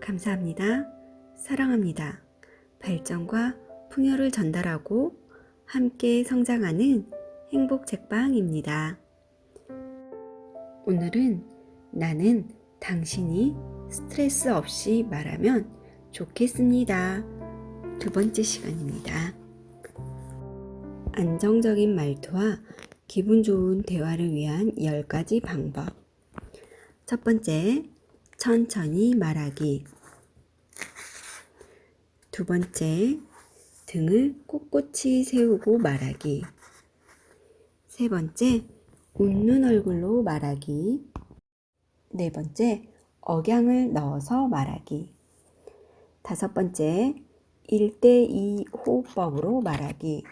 감사합니다. 사랑합니다. 발전과 풍요를 전달하고 함께 성장하는 행복 책방입니다. 오늘은 나는 당신이 스트레스 없이 말하면 좋겠습니다. 두 번째 시간입니다. 안정적인 말투와 기분 좋은 대화를 위한 10가지 방법. 첫 번째, 천천히 말하기. 두 번째, 등을 꼿꼿이 세우고 말하기. 세 번째, 웃는 얼굴로 말하기. 네 번째, 억양을 넣어서 말하기. 다섯 번째, 1대2 호흡법으로 말하기.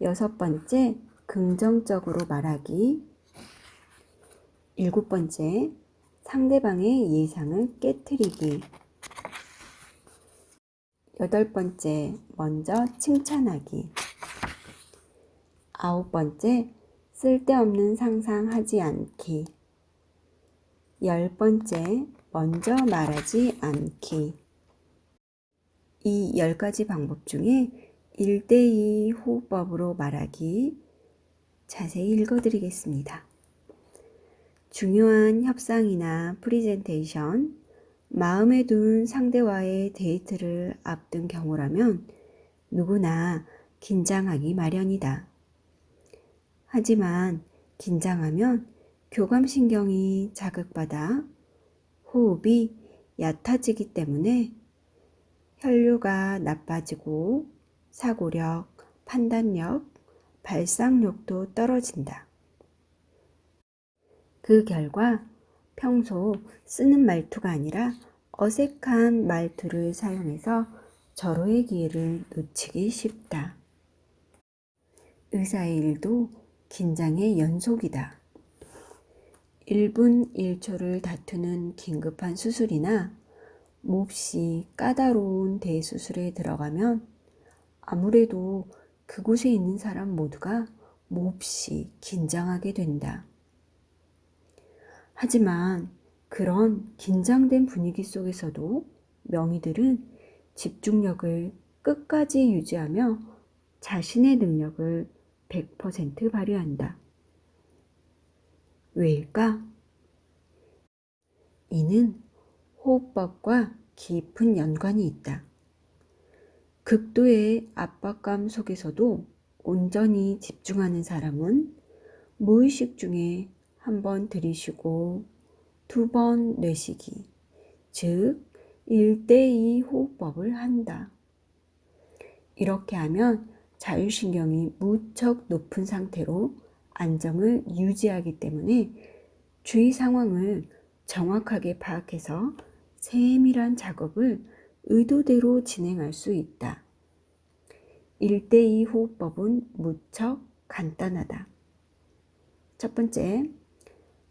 여섯 번째, 긍정적으로 말하기. 일곱 번째, 상대방의 예상을 깨트리기. 여덟 번째, 먼저 칭찬하기. 아홉 번째, 쓸데없는 상상하지 않기. 열 번째, 먼저 말하지 않기. 이 10가지 방법 중에 1대2 호흡법으로 말하기 자세히 읽어드리겠습니다. 중요한 협상이나 프리젠테이션, 마음에 둔 상대와의 데이트를 앞둔 경우라면 누구나 긴장하기 마련이다. 하지만 긴장하면 교감신경이 자극받아 호흡이 얕아지기 때문에 혈류가 나빠지고 사고력, 판단력, 발상력도 떨어진다. 그 결과 평소 쓰는 말투가 아니라 어색한 말투를 사용해서 절호의 기회를 놓치기 쉽다. 의사의 일도 긴장의 연속이다. 1분 1초를 다투는 긴급한 수술이나 몹시 까다로운 대수술에 들어가면 아무래도 그곳에 있는 사람 모두가 몹시 긴장하게 된다. 하지만 그런 긴장된 분위기 속에서도 명의들은 집중력을 끝까지 유지하며 자신의 능력을 100% 발휘한다. 왜일까? 이는 호흡법과 깊은 연관이 있다. 극도의 압박감 속에서도 온전히 집중하는 사람은 무의식 중에 한 번 들이쉬고 두 번 내쉬기, 즉 1대2 호흡법을 한다. 이렇게 하면 자율신경이 무척 높은 상태로 안정을 유지하기 때문에 주위 상황을 정확하게 파악해서 세밀한 작업을 의도대로 진행할 수 있다. 1대2 호흡법은 무척 간단하다. 첫 번째,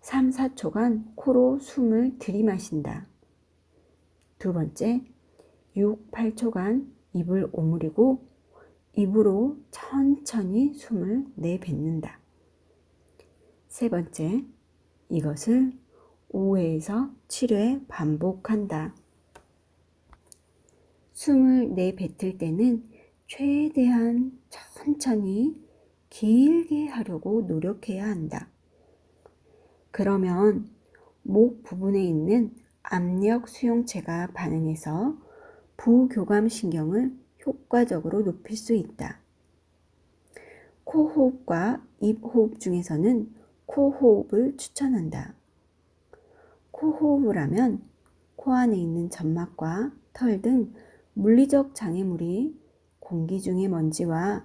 3, 4초간 코로 숨을 들이마신다. 두 번째, 6, 8초간 입을 오므리고 입으로 천천히 숨을 내뱉는다. 세 번째, 이것을 5회에서 7회 반복한다. 숨을 내뱉을 때는 최대한 천천히 길게 하려고 노력해야 한다. 그러면 목 부분에 있는 압력 수용체가 반응해서 부교감신경을 효과적으로 높일 수 있다. 코호흡과 입호흡 중에서는 코호흡을 추천한다. 코호흡을 하면 코 안에 있는 점막과 털 등 물리적 장애물이 공기 중의 먼지와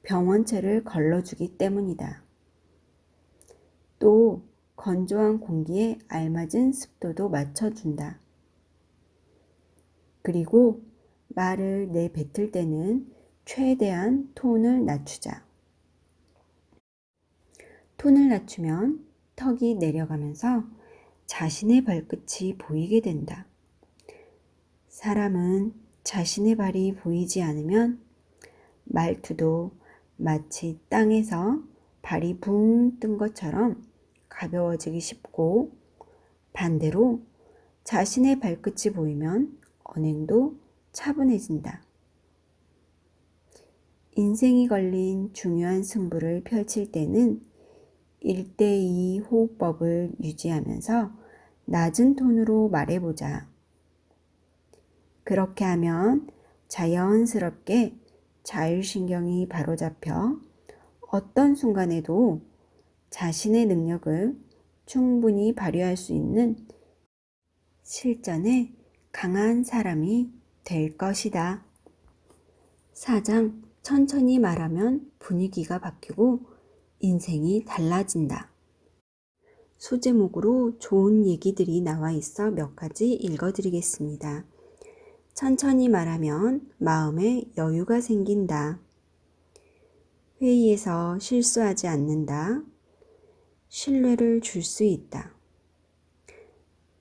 병원체를 걸러주기 때문이다. 또 건조한 공기에 알맞은 습도도 맞춰준다. 그리고 말을 내뱉을 때는 최대한 톤을 낮추자. 톤을 낮추면 턱이 내려가면서 자신의 발끝이 보이게 된다. 사람은 자신의 발이 보이지 않으면 말투도 마치 땅에서 발이 붕 뜬 것처럼 가벼워지기 쉽고, 반대로 자신의 발끝이 보이면 언행도 차분해진다. 인생이 걸린 중요한 승부를 펼칠 때는 1대2 호흡법을 유지하면서 낮은 톤으로 말해보자. 그렇게 하면 자연스럽게 자율신경이 바로잡혀 어떤 순간에도 자신의 능력을 충분히 발휘할 수 있는 실전에 강한 사람이 될 것이다. 4장 천천히 말하면 분위기가 바뀌고 인생이 달라진다. 소제목으로 좋은 얘기들이 나와 있어 몇 가지 읽어드리겠습니다. 천천히 말하면 마음에 여유가 생긴다. 회의에서 실수하지 않는다. 신뢰를 줄 수 있다.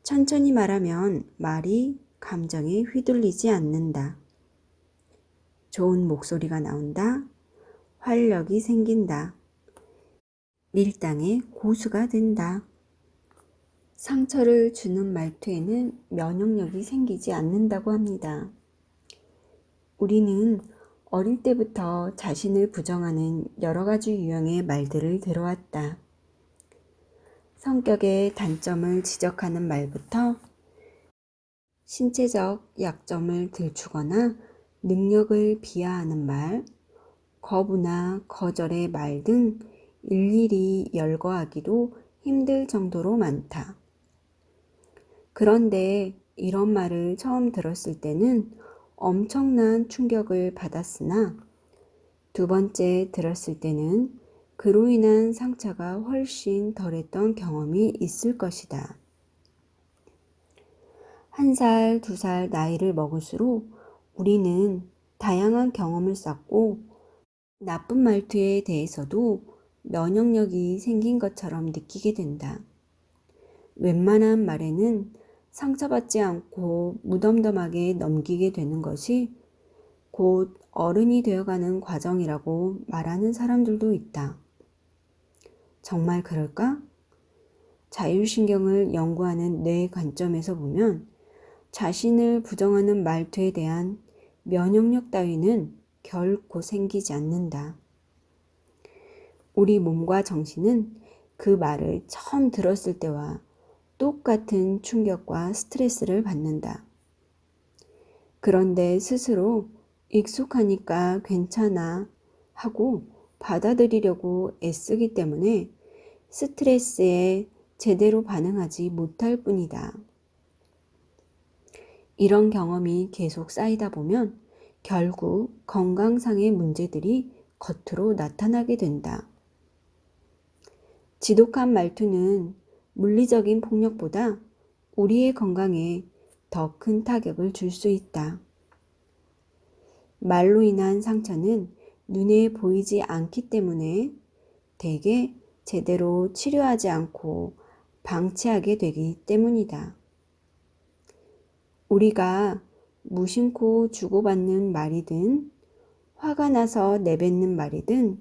천천히 말하면 말이 감정에 휘둘리지 않는다. 좋은 목소리가 나온다. 활력이 생긴다. 밀당의 고수가 된다. 상처를 주는 말투에는 면역력이 생기지 않는다고 합니다. 우리는 어릴 때부터 자신을 부정하는 여러 가지 유형의 말들을 들어왔다. 성격의 단점을 지적하는 말부터 신체적 약점을 들추거나 능력을 비하하는 말, 거부나 거절의 말 등 일일이 열거하기도 힘들 정도로 많다. 그런데 이런 말을 처음 들었을 때는 엄청난 충격을 받았으나 두 번째 들었을 때는 그로 인한 상처가 훨씬 덜했던 경험이 있을 것이다. 1살, 2살 나이를 먹을수록 우리는 다양한 경험을 쌓고 나쁜 말투에 대해서도 면역력이 생긴 것처럼 느끼게 된다. 웬만한 말에는 상처받지 않고 무덤덤하게 넘기게 되는 것이 곧 어른이 되어가는 과정이라고 말하는 사람들도 있다. 정말 그럴까? 자율신경을 연구하는 뇌 관점에서 보면 자신을 부정하는 말투에 대한 면역력 따위는 결코 생기지 않는다. 우리 몸과 정신은 그 말을 처음 들었을 때와 똑같은 충격과 스트레스를 받는다. 그런데 스스로 익숙하니까 괜찮아 하고 받아들이려고 애쓰기 때문에 스트레스에 제대로 반응하지 못할 뿐이다. 이런 경험이 계속 쌓이다 보면 결국 건강상의 문제들이 겉으로 나타나게 된다. 지독한 말투는 물리적인 폭력보다 우리의 건강에 더 큰 타격을 줄 수 있다. 말로 인한 상처는 눈에 보이지 않기 때문에 대개 제대로 치료하지 않고 방치하게 되기 때문이다. 우리가 무심코 주고받는 말이든 화가 나서 내뱉는 말이든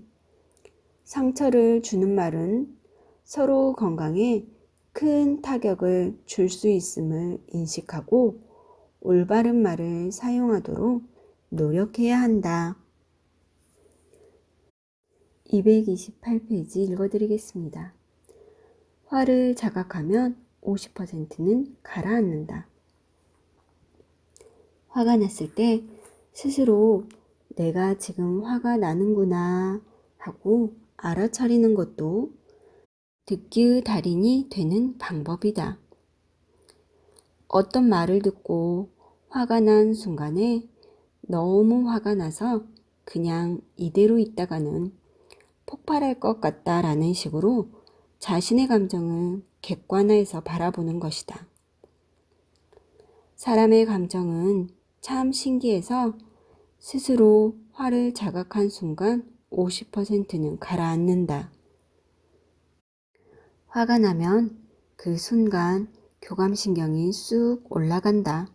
상처를 주는 말은 서로 건강에 큰 타격을 줄 수 있음을 인식하고 올바른 말을 사용하도록 노력해야 한다. 228페이지 읽어드리겠습니다. 화를 자각하면 50%는 가라앉는다. 화가 났을 때 스스로 내가 지금 화가 나는구나 하고 알아차리는 것도 듣기의 달인이 되는 방법이다. 어떤 말을 듣고 화가 난 순간에 너무 화가 나서 그냥 이대로 있다가는 폭발할 것 같다라는 식으로 자신의 감정을 객관화해서 바라보는 것이다. 사람의 감정은 참 신기해서 스스로 화를 자각한 순간 50%는 가라앉는다. 화가 나면 그 순간 교감신경이 쑥 올라간다.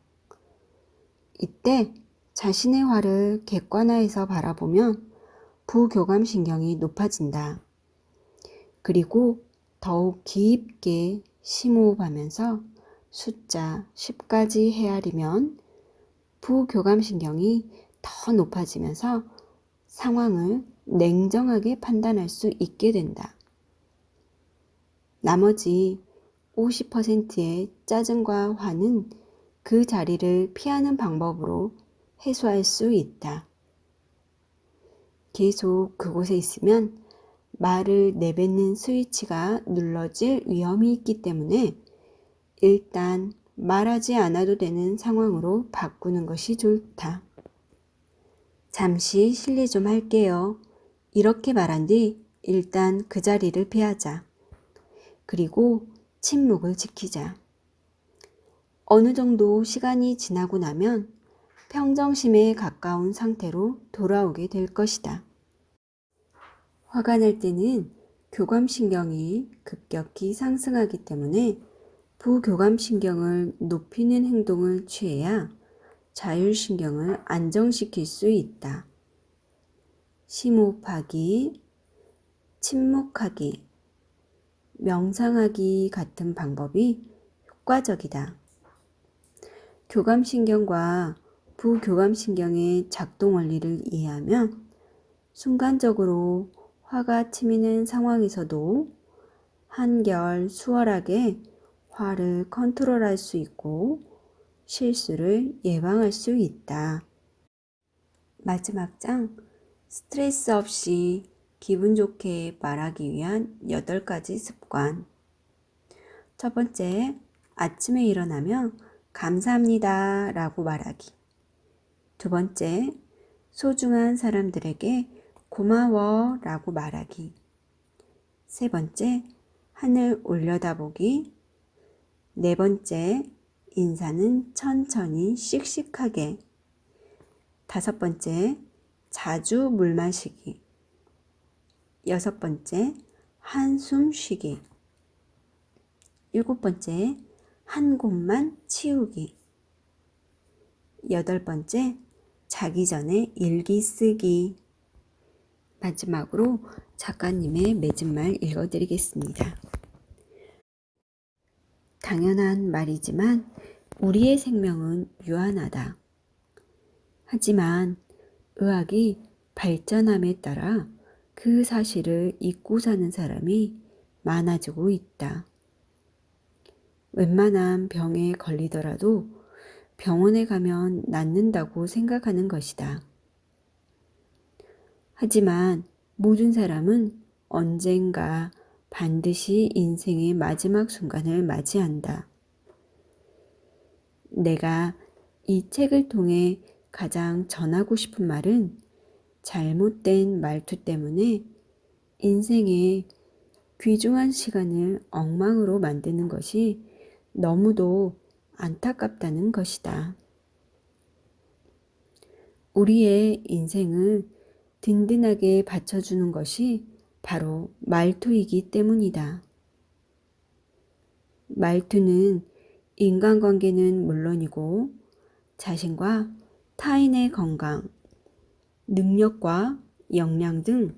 이때 자신의 화를 객관화해서 바라보면 부교감신경이 높아진다. 그리고 더욱 깊게 심호흡하면서 숫자 10까지 헤아리면 부교감신경이 더 높아지면서 상황을 냉정하게 판단할 수 있게 된다. 나머지 50%의 짜증과 화는 그 자리를 피하는 방법으로 해소할 수 있다. 계속 그곳에 있으면 말을 내뱉는 스위치가 눌러질 위험이 있기 때문에 일단 말하지 않아도 되는 상황으로 바꾸는 것이 좋다. 잠시 실례 좀 할게요. 이렇게 말한 뒤 일단 그 자리를 피하자. 그리고 침묵을 지키자. 어느 정도 시간이 지나고 나면 평정심에 가까운 상태로 돌아오게 될 것이다. 화가 날 때는 교감신경이 급격히 상승하기 때문에 부교감신경을 높이는 행동을 취해야 자율신경을 안정시킬 수 있다. 심호흡하기, 침묵하기, 명상하기 같은 방법이 효과적이다. 교감신경과 부교감신경의 작동 원리를 이해하면 순간적으로 화가 치미는 상황에서도 한결 수월하게 화를 컨트롤할 수 있고 실수를 예방할 수 있다. 마지막 장, 스트레스 없이 기분 좋게 말하기 위한 8가지 습관. 첫 번째, 아침에 일어나면 감사합니다 라고 말하기. 두 번째, 소중한 사람들에게 고마워 라고 말하기. 세 번째, 하늘 올려다보기. 네 번째, 인사는 천천히 씩씩하게. 다섯 번째, 자주 물 마시기. 여섯 번째, 한숨 쉬기. 일곱 번째, 한 곳만 치우기. 여덟 번째, 자기 전에 일기 쓰기. 마지막으로 작가님의 맺은 말 읽어드리겠습니다. 당연한 말이지만 우리의 생명은 유한하다. 하지만 의학이 발전함에 따라 그 사실을 잊고 사는 사람이 많아지고 있다. 웬만한 병에 걸리더라도 병원에 가면 낫는다고 생각하는 것이다. 하지만 모든 사람은 언젠가 반드시 인생의 마지막 순간을 맞이한다. 내가 이 책을 통해 가장 전하고 싶은 말은 잘못된 말투 때문에 인생의 귀중한 시간을 엉망으로 만드는 것이 너무도 안타깝다는 것이다. 우리의 인생을 든든하게 받쳐주는 것이 바로 말투이기 때문이다. 말투는 인간관계는 물론이고 자신과 타인의 건강, 능력과 역량 등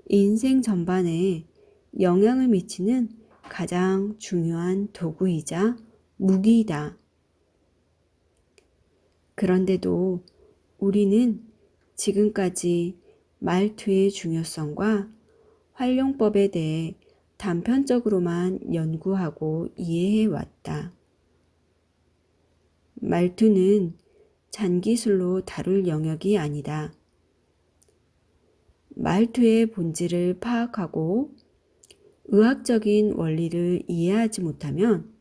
인생 전반에 영향을 미치는 가장 중요한 도구이자 무기이다. 그런데도 우리는 지금까지 말투의 중요성과 활용법에 대해 단편적으로만 연구하고 이해해 왔다. 말투는 잔기술로 다룰 영역이 아니다. 말투의 본질을 파악하고 의학적인 원리를 이해하지 못하면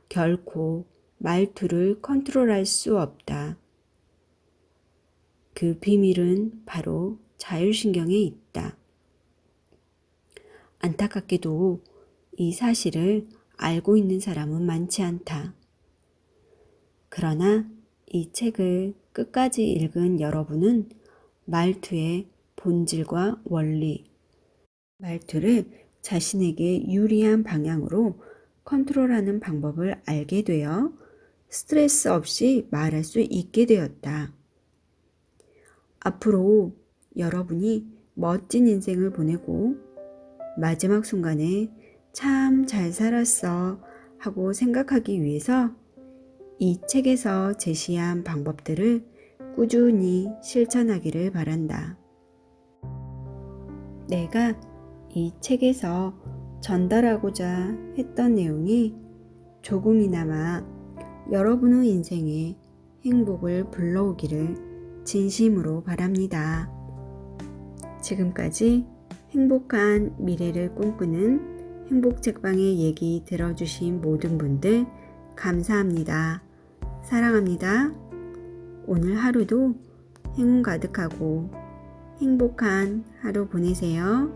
결코 말투를 컨트롤할 수 없다. 그 비밀은 바로 자율신경에 있다. 안타깝게도 이 사실을 알고 있는 사람은 많지 않다. 그러나 이 책을 끝까지 읽은 여러분은 말투의 본질과 원리, 말투를 자신에게 유리한 방향으로 컨트롤하는 방법을 알게 되어 스트레스 없이 말할 수 있게 되었다. 앞으로 여러분이 멋진 인생을 보내고 마지막 순간에 참 잘 살았어 하고 생각하기 위해서 이 책에서 제시한 방법들을 꾸준히 실천하기를 바란다. 내가 이 책에서 전달하고자 했던 내용이 조금이나마 여러분의 인생에 행복을 불러오기를 진심으로 바랍니다. 지금까지 행복한 미래를 꿈꾸는 행복책방의 얘기 들어주신 모든 분들 감사합니다. 사랑합니다. 오늘 하루도 행운 가득하고 행복한 하루 보내세요.